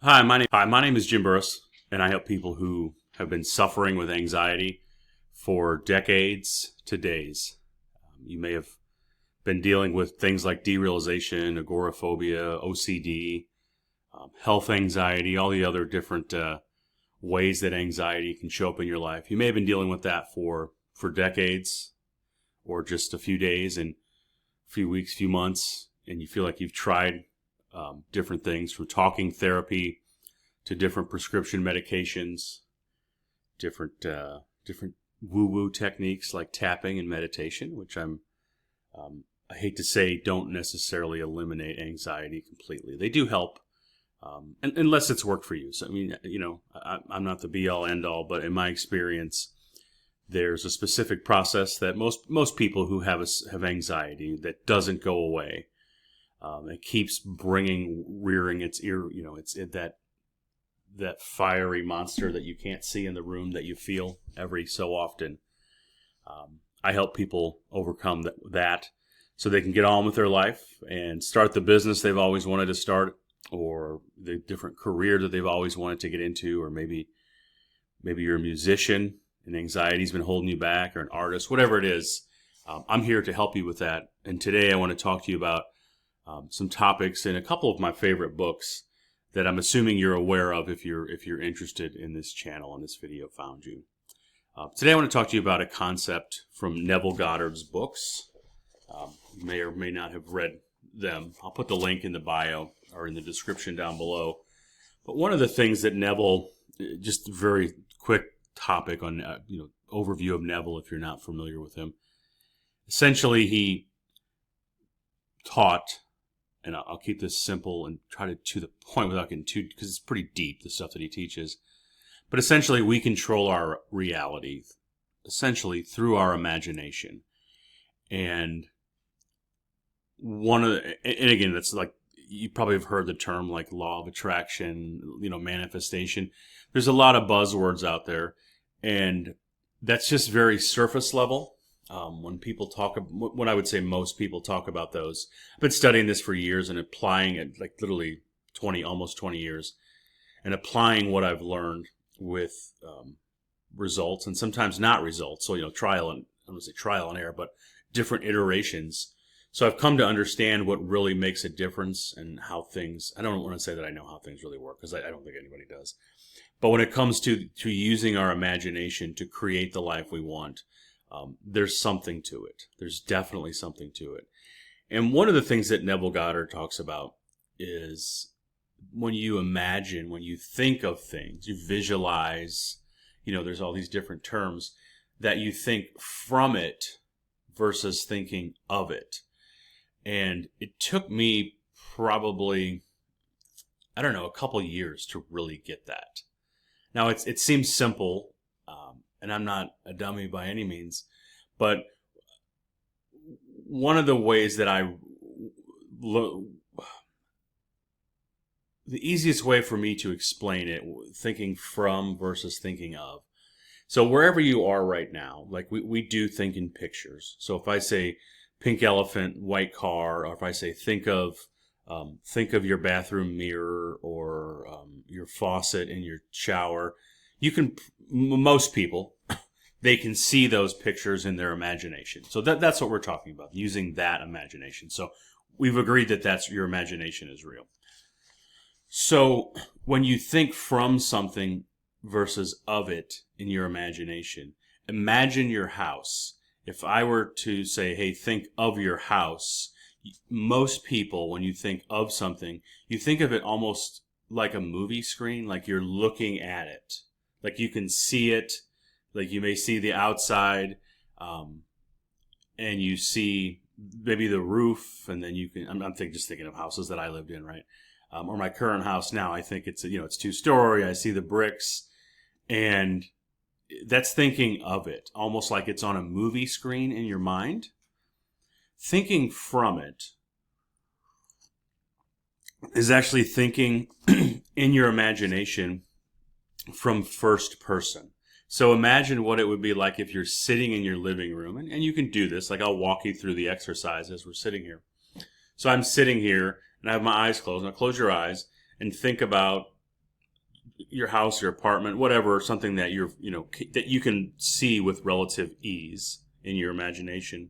Hi, my name is Jim Burris, and I help people who have been suffering with anxiety for decades to days. You may have been dealing with things like derealization, agoraphobia, OCD, health anxiety, all the other different ways that anxiety can show up in your life. You may have been dealing with that for decades, or just a few days and a few weeks, few months, and you feel like you've tried different things, from talking therapy to different prescription medications, different woo-woo techniques like tapping and meditation, which I hate to say don't necessarily eliminate anxiety completely. They do help, unless it's worked for you. So, I mean, I'm not the be-all, end-all, but in my experience, there's a specific process that most people who have anxiety that doesn't go away. It keeps rearing its ear. It's that fiery monster that you can't see in the room that you feel every so often. I help people overcome that so they can get on with their life and start the business they've always wanted to start, or the different career that they've always wanted to get into, or maybe you're a musician and anxiety's been holding you back, or an artist, whatever it is. I'm here to help you with that. And today I want to talk to you about some topics in a couple of my favorite books that I'm assuming you're aware of if you're interested in this channel and this video found you. Today I want to talk to you about a concept from Neville Goddard's books. You may or may not have read them. I'll put the link in the bio or in the description down below. But one of the things that Neville, just a very quick topic on overview of Neville if you're not familiar with him. Essentially, he taught, and I'll keep this simple and try to the point without getting too, because it's pretty deep, the stuff that he teaches. But essentially, we control our reality, essentially through our imagination. And and again, that's like, you probably have heard the term like law of attraction, manifestation. There's a lot of buzzwords out there, and that's just very surface level. When I would say most people talk about those, I've been studying this for years and applying it, like literally almost 20 years, and applying what I've learned with results, and sometimes not results. So, I don't want to say trial and error, but different iterations. So I've come to understand what really makes a difference and how things, I don't want to say that I know how things really work, because I don't think anybody does. But when it comes to using our imagination to create the life we want, there's something to it. There's definitely something to it. And one of the things that Neville Goddard talks about is when you imagine, when you think of things, you visualize, there's all these different terms that you think from it versus thinking of it. And it took me probably, a couple years to really get that. Now, it seems simple, and I'm not a dummy by any means, but one of the ways that the easiest way for me to explain it, thinking from versus thinking of. So wherever you are right now, like we do think in pictures. So if I say pink elephant, white car, or if I say think of your bathroom mirror, or your faucet in your shower, most people, they can see those pictures in their imagination. So that's what we're talking about, using that imagination. So we've agreed that your imagination is real. So when you think from something versus of it in your imagination, imagine your house. If I were to say, hey, think of your house, most people, when you think of something, you think of it almost like a movie screen, like you're looking at it. Like you can see it, like you may see the outside, and you see maybe the roof, and then you can, I'm just thinking of houses that I lived in, right? Or my current house now, I think it's 2-story, I see the bricks, and that's thinking of it, almost like it's on a movie screen in your mind. Thinking from it is actually thinking in your imagination from first person. So imagine what it would be like if you're sitting in your living room, and you can do this, like I'll walk you through the exercise as we're sitting here. So I'm sitting here and I have my eyes closed. Now close your eyes and think about your house, your apartment, whatever, something that that you can see with relative ease in your imagination.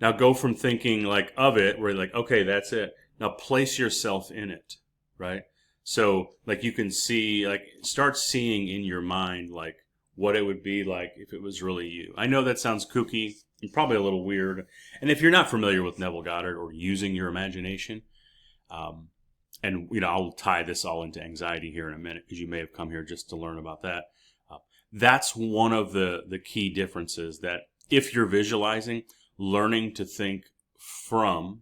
Now go from thinking like of it, where like, okay, that's it. Now place yourself in it, right? So like you can see, like start seeing in your mind like what it would be like if it was really you. I know that sounds kooky and probably a little weird. And if you're not familiar with Neville Goddard or using your imagination, and I'll tie this all into anxiety here in a minute because you may have come here just to learn about that. That's one of the key differences, that if you're visualizing, learning to think from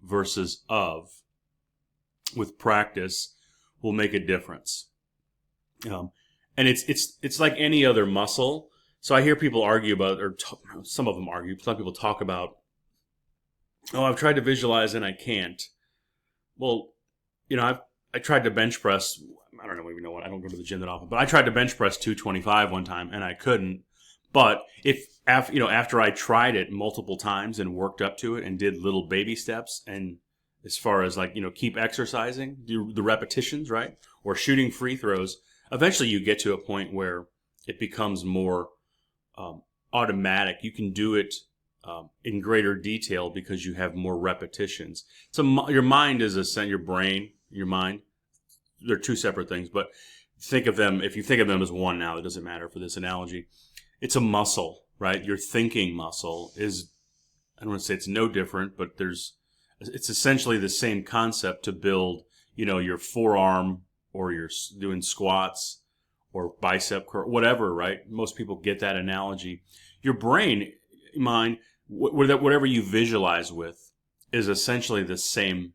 versus of with practice will make a difference. And it's like any other muscle. So I hear people argue about, some of them argue, some people talk about, oh, I've tried to visualize and I can't. Well, I tried to bench press. I don't even know what. I don't go to the gym that often, but I tried to bench press 225 one time and I couldn't. But after I tried it multiple times and worked up to it and did little baby steps, and as far as like keep exercising the repetitions, right, or shooting free throws, eventually you get to a point where it becomes more automatic. You can do it in greater detail because you have more repetitions. So your mind is your brain, your mind. They're two separate things, but think of them. If you think of them as one now, it doesn't matter for this analogy. It's a muscle, right? Your thinking muscle is, I don't want to say it's no different, but it's essentially the same concept to build, your forearm, or you're doing squats or bicep curl, whatever, right? Most people get that analogy. Your brain, mind, whatever you visualize with is essentially the same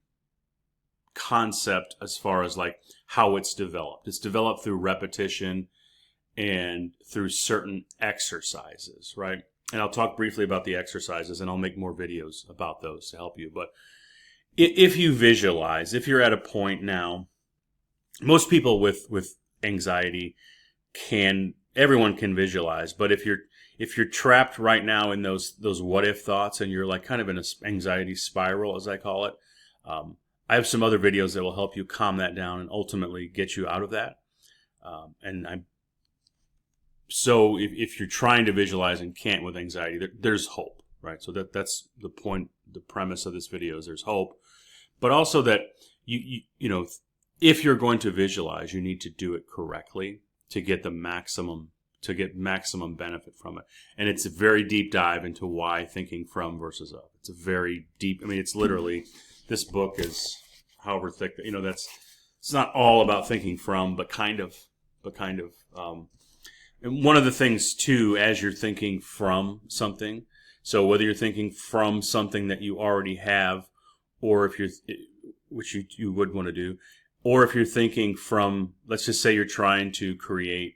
concept as far as like how it's developed. It's developed through repetition and through certain exercises, right? And I'll talk briefly about the exercises, and I'll make more videos about those to help you. But if you visualize, if you're at a point now, most people with anxiety everyone can visualize, but if you're trapped right now in those what if thoughts, and you're like kind of in an anxiety spiral, as I call it, I have some other videos that will help you calm that down and ultimately get you out of that. So if you're trying to visualize and can't with anxiety, there's hope, right? So that's the point, the premise of this video is there's hope, but also that if you're going to visualize, you need to do it correctly to get maximum benefit from it. And it's a very deep dive into why thinking from versus of. It's a very deep. I mean, it's literally, this book is however thick. It's not all about thinking from, but kind of. And one of the things too, as you're thinking from something, so whether you're thinking from something that you already have, or which you would want to do, or if you're thinking from, let's just say you're trying to create,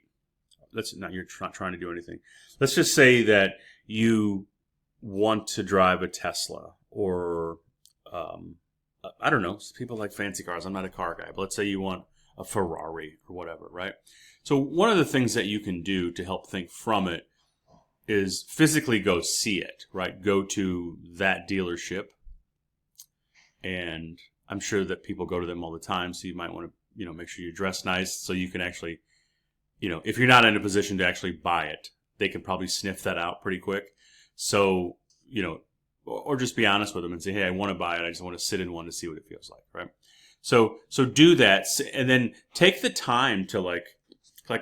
you're not trying to do anything. Let's just say that you want to drive a Tesla, or I don't know, people like fancy cars. I'm not a car guy, but let's say you want a Ferrari or whatever, right? So one of the things that you can do to help think from it is physically go see it, right? Go to that dealership, and I'm sure that people go to them all the time, so you might want to, make sure you dress nice so you can actually, if you're not in a position to actually buy it, they can probably sniff that out pretty quick. So, or just be honest with them and say, hey, I want to buy it. I just want to sit in one to see what it feels like, right? So do that, and then take the time to like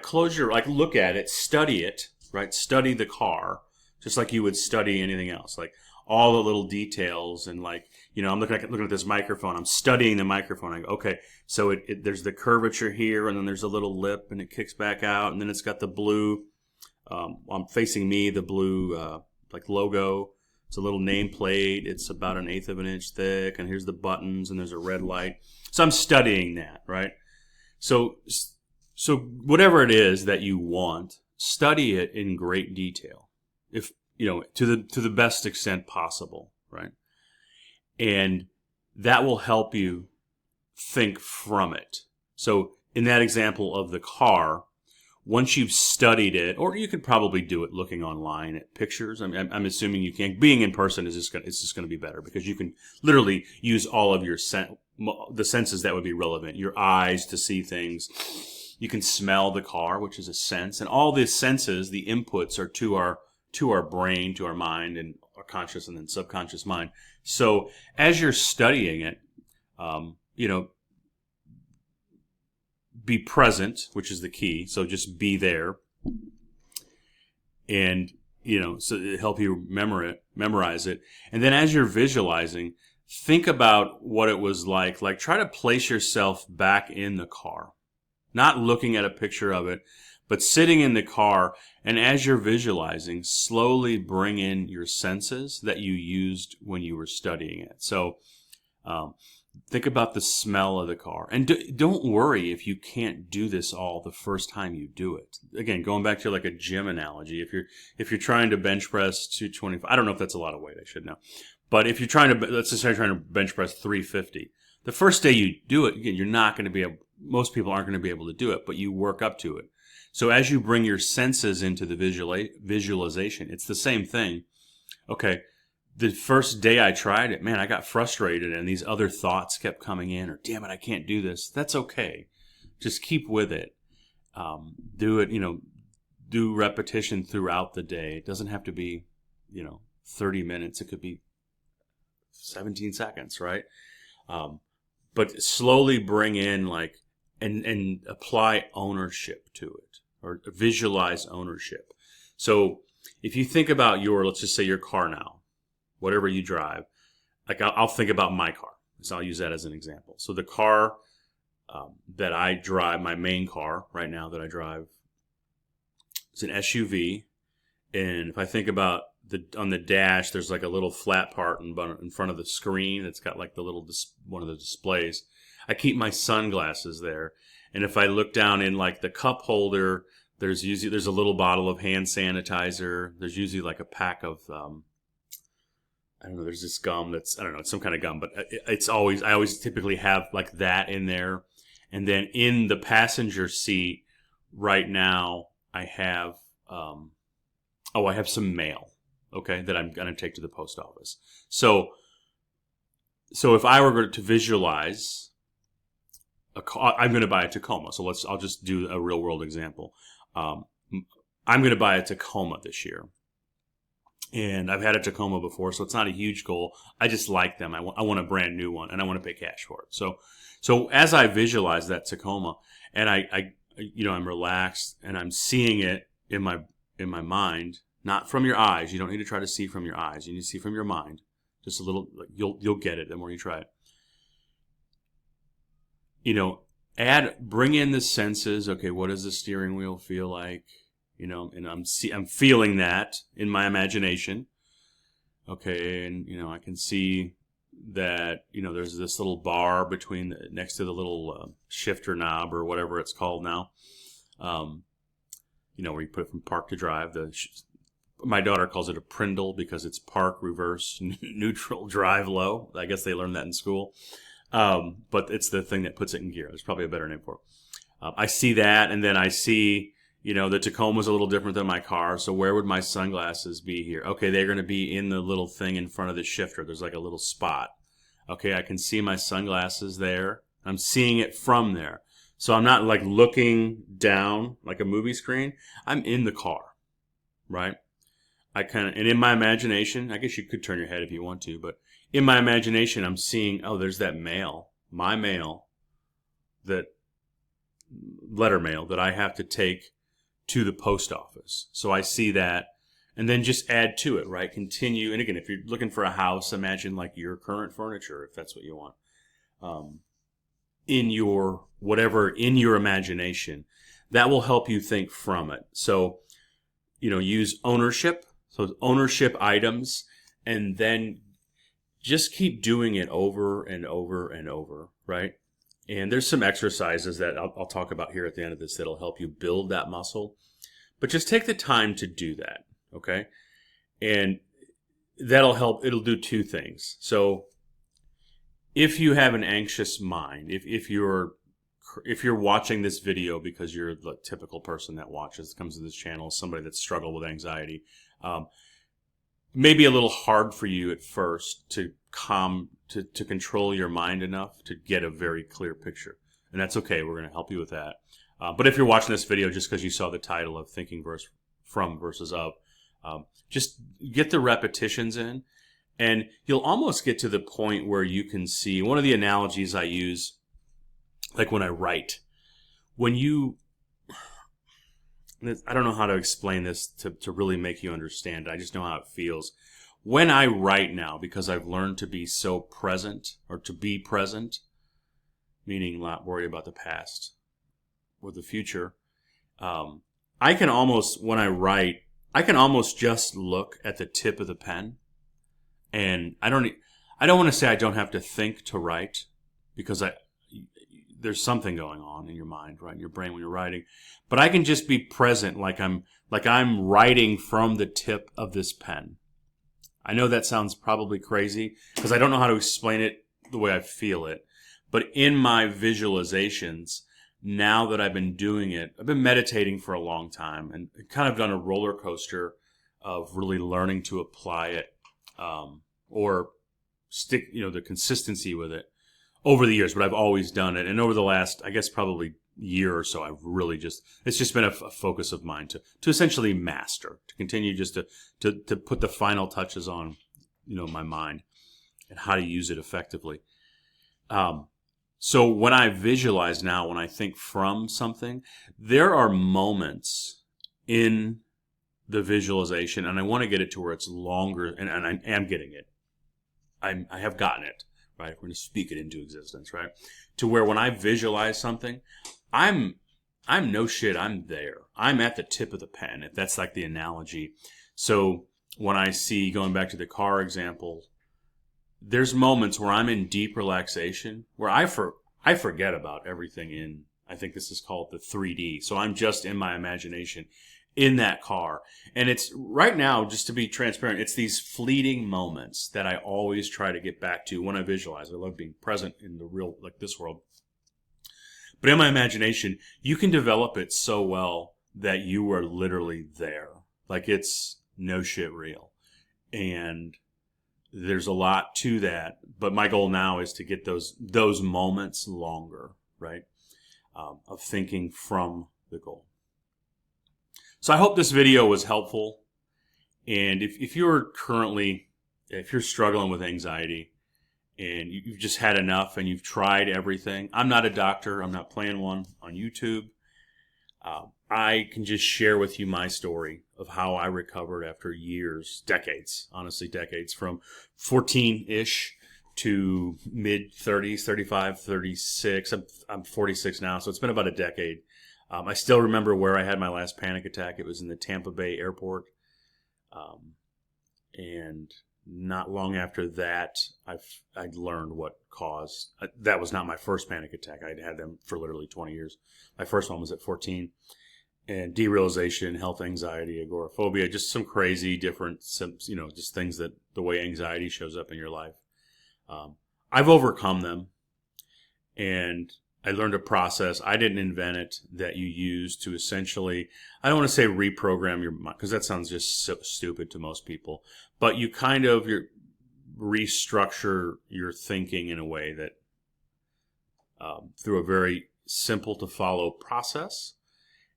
close your, look at it, study it, right? Study the car, just like you would study anything else, like all the little details, and I'm looking at this microphone. I'm studying the microphone. I go, okay, so there's the curvature here, and then there's a little lip, and it kicks back out, and then it's got the blue. I'm facing me, the blue logo. It's a little nameplate. It's about 1/8 of an inch thick, and here's the buttons, and there's a red light. So I'm studying that, right? So whatever it is that you want, study it in great detail, if to the best extent possible, right? And that will help you think from it. So in that example of the car, once you've studied it, or you could probably do it looking online at pictures. I'm assuming you can. Being in person is just going to be better, because you can literally use all of your the senses that would be relevant. Your eyes to see things. You can smell the car, which is a sense. And all the senses, the inputs are to our brain, to our mind, and our conscious and then subconscious mind. So as you're studying it, be present, which is the key. So just be there. And, so it help you memorize it. And then as you're visualizing, think about what it was like. Like, try to place yourself back in the car. Not looking at a picture of it, but sitting in the car, and as you're visualizing, slowly bring in your senses that you used when you were studying it. So think about the smell of the car. And don't worry if you can't do this all the first time you do it. Again, going back to like a gym analogy, if you're trying to bench press 225, I don't know if that's a lot of weight, I should know. But if you're let's just say you're trying to bench press 350, the first day you do it, again, you're not going to be able, most people aren't going to be able to do it, but you work up to it. So as you bring your senses into the visualization, it's the same thing. Okay, the first day I tried it, man, I got frustrated and these other thoughts kept coming in, or damn it, I can't do this. That's okay. Just keep with it. Do it, do repetition throughout the day. It doesn't have to be, 30 minutes. It could be 17 seconds, right? But slowly bring in and apply ownership to it, or visualize ownership. So if you think about let's just say your car now, whatever you drive, like I'll think about my car. So I'll use that as an example. So the car that I drive, my main car right now that I drive, is an SUV. And if I think about on the dash, there's like a little flat part in front of the screen. It's got like the little one of the displays. I keep my sunglasses there, and if I look down in like the cup holder, there's a little bottle of hand sanitizer. There's usually like a pack of I don't know. There's this gum it's some kind of gum, but I always typically have like that in there. And then in the passenger seat right now, I have I have some mail. Okay, that I'm going to take to the post office. So if I were to visualize I'm going to buy a Tacoma. So I'll just do a real world example. I'm going to buy a Tacoma this year. And I've had a Tacoma before, so it's not a huge goal. I just like them. I want a brand new one, and I want to pay cash for it. So as I visualize that Tacoma, and I'm relaxed, and I'm seeing it in my mind, not from your eyes. You don't need to try to see from your eyes. You need to see from your mind. Just a little. You'll get it the more you try it. Bring in the senses. Okay, what does the steering wheel feel like? And I'm feeling that in my imagination. Okay, and I can see that there's this little bar next to the little shifter knob or whatever it's called now. Where you put it from park to drive. My daughter calls it a Prindle because it's park, reverse, neutral, drive, low. I guess they learned that in school. But it's the thing that puts it in gear. There's probably a better name for it. I see that, and then I see, the Tacoma's a little different than my car, so where would my sunglasses be here? Okay, they're going to be in the little thing in front of the shifter. There's like a little spot. Okay, I can see my sunglasses there. I'm seeing it from there. So I'm not like looking down like a movie screen. I'm in the car, right? And in my imagination, I guess you could turn your head if you want to, but in my imagination, I'm seeing, there's that mail, my mail, letter mail that I have to take to the post office. So I see that, and then just add to it, right? Continue. And again, if you're looking for a house, imagine like your current furniture, if that's what you want, in your imagination. That will help you think from it. So, use ownership. So ownership items, and then just keep doing it over and over and over, right? And there's some exercises that I'll talk about here at the end of this that'll help you build that muscle. But just take the time to do that, okay? And that'll help. It'll do two things. So if you have an anxious mind, if you're watching this video because you're the typical person that comes to this channel, somebody that's struggled with anxiety, maybe a little hard for you at first to to control your mind enough to get a very clear picture. And that's okay. We're going to help you with that. But if you're watching this video just because you saw the title of Thinking From versus Of, just get the repetitions in, and you'll almost get to the point where you can see. One of the analogies I use, like when I write, when you, I don't know how to explain this to really make you understand. I just know how it feels. When I write now, because I've learned to be so present, or to be present, meaning not worry about the past or the future, I can almost, when I write, I can almost just look at the tip of the pen, and I don't want to say I don't have to think to write, because there's something going on in your mind, right, in your brain when you're writing, but I can just be present, like I'm writing from the tip of this pen. I know that sounds probably crazy because I don't know how to explain it the way I feel it, but in my visualizations, now that I've been doing it, I've been meditating for a long time and kind of done a roller coaster of really learning to apply it, or stick, the consistency with it over the years. But I've always done it, and over the last, I guess, probably year or so, I've really it's just been a focus of mine to essentially master, to continue just to put the final touches on, my mind and how to use it effectively. So when I visualize now, when I think from something, there are moments in the visualization, and I want to get it to where it's longer, and I am getting it. I have gotten it, right? We're going to speak it into existence, right? To where when I visualize something, I'm no shit, I'm there. I'm at the tip of the pen, if that's like the analogy. So when I see, going back to the car example, there's moments where I'm in deep relaxation, where I forget about everything in, I think this is called the 3D. So I'm just in my imagination in that car. And it's right now, just to be transparent, it's these fleeting moments that I always try to get back to when I visualize. I love being present in the real, like this world. But in my imagination, you can develop it so well that you are literally there. Like it's no shit real. And there's a lot to that. But my goal now is to get those moments longer, right? Of thinking from the goal. So I hope this video was helpful. And if you're struggling with anxiety, and you've just had enough and you've tried everything. I'm not a doctor. I'm not playing one on YouTube. I can just share with you my story of how I recovered after years, decades, honestly decades, from 14-ish to mid-30s, 35, 36. I'm 46 now, so it's been about a decade. I still remember where I had my last panic attack. It was in the Tampa Bay airport. And not long after that, I'd learned what caused. That was not my first panic attack. I'd had them for literally 20 years. My first one was at 14. And derealization, health anxiety, agoraphobia, just some crazy different, just things that the way anxiety shows up in your life. I've overcome them. And I learned a process. I didn't invent it, that you use to essentially, I don't want to say reprogram your mind, because that sounds just so stupid to most people, but you kind of restructure your thinking in a way that, through a very simple to follow process.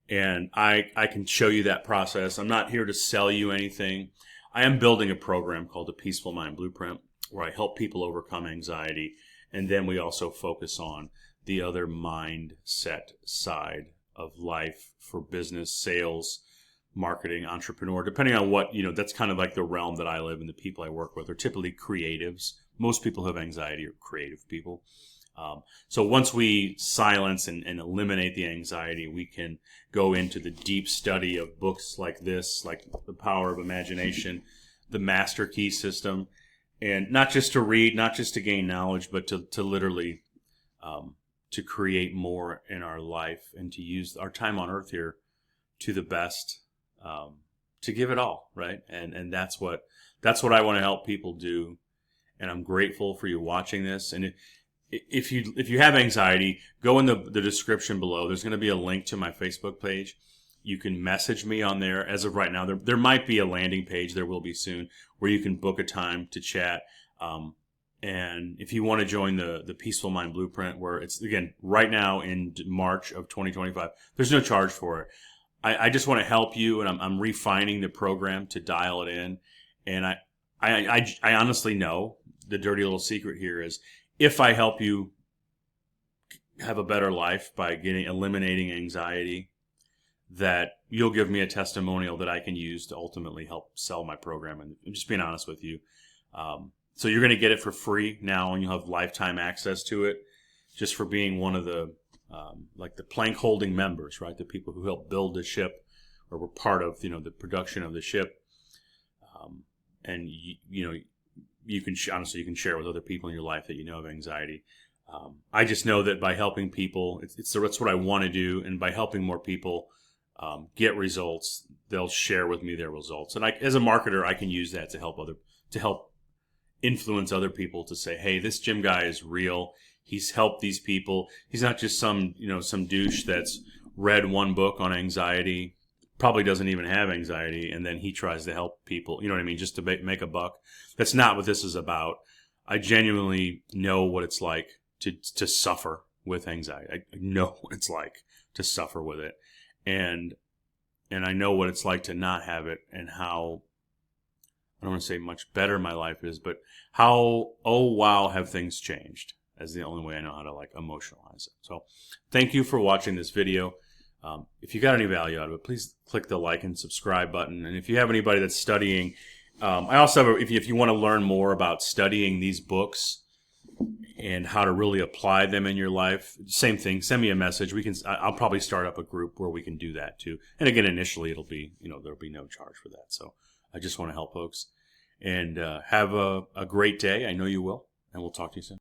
And I can show you that process. I'm not here to sell you anything. I am building a program called the Peaceful Mind Blueprint, where I help people overcome anxiety. And then we also focus on the other mindset side of life for business, sales, marketing, entrepreneur, depending on what, that's kind of like the realm that I live in. The people I work with are typically creatives. Most people who have anxiety are creative people. So once we silence and eliminate the anxiety, we can go into the deep study of books like this, like The Power of Imagination, the Master Key System, and not just to read, not just to gain knowledge, but to literally to create more in our life and to use our time on earth here to the best, to give it all, right? And that's what I want to help people do. And I'm grateful for you watching this. And if you have anxiety, go in the description below. There's going to be a link to my Facebook page. You can message me on there. As of right now, there might be a landing page. There will be soon where you can book a time to chat. And if you want to join the Peaceful Mind Blueprint, where it's, again, right now in March of 2025, there's no charge for it. I just want to help you, and I'm refining the program to dial it in. And I honestly know the dirty little secret here is, if I help you have a better life by eliminating anxiety, that you'll give me a testimonial that I can use to ultimately help sell my program. And I'm just being honest with you. So you're going to get it for free now, and you'll have lifetime access to it, just for being one of the like the plank holding members, right? The people who helped build the ship, or were part of the production of the ship. And you can honestly, you can share with other people in your life that have anxiety. I just know that by helping people, it's what I want to do, and by helping more people get results, they'll share with me their results. And as a marketer, I can use that to help influence other people to say, hey, this Jim guy is real. He's helped these people. He's not just some douche that's read one book on anxiety, probably doesn't even have anxiety, and then he tries to help people, you know what I mean, just to make a buck. That's not what this is about. I genuinely know what it's like to suffer with anxiety. I know what it's like to suffer with it. And I know what it's like to not have it, and how, I don't want to say much better my life is, but how, oh wow, have things changed, as the only way I know how to emotionalize it. So thank you for watching this video. If you got any value out of it, please click the like and subscribe button. And if you have anybody that's studying, I also have, if you want to learn more about studying these books and how to really apply them in your life, same thing, send me a message. I'll probably start up a group where we can do that too. And again, initially it'll be, there'll be no charge for that. So I just want to help folks. And have a great day. I know you will. And we'll talk to you soon.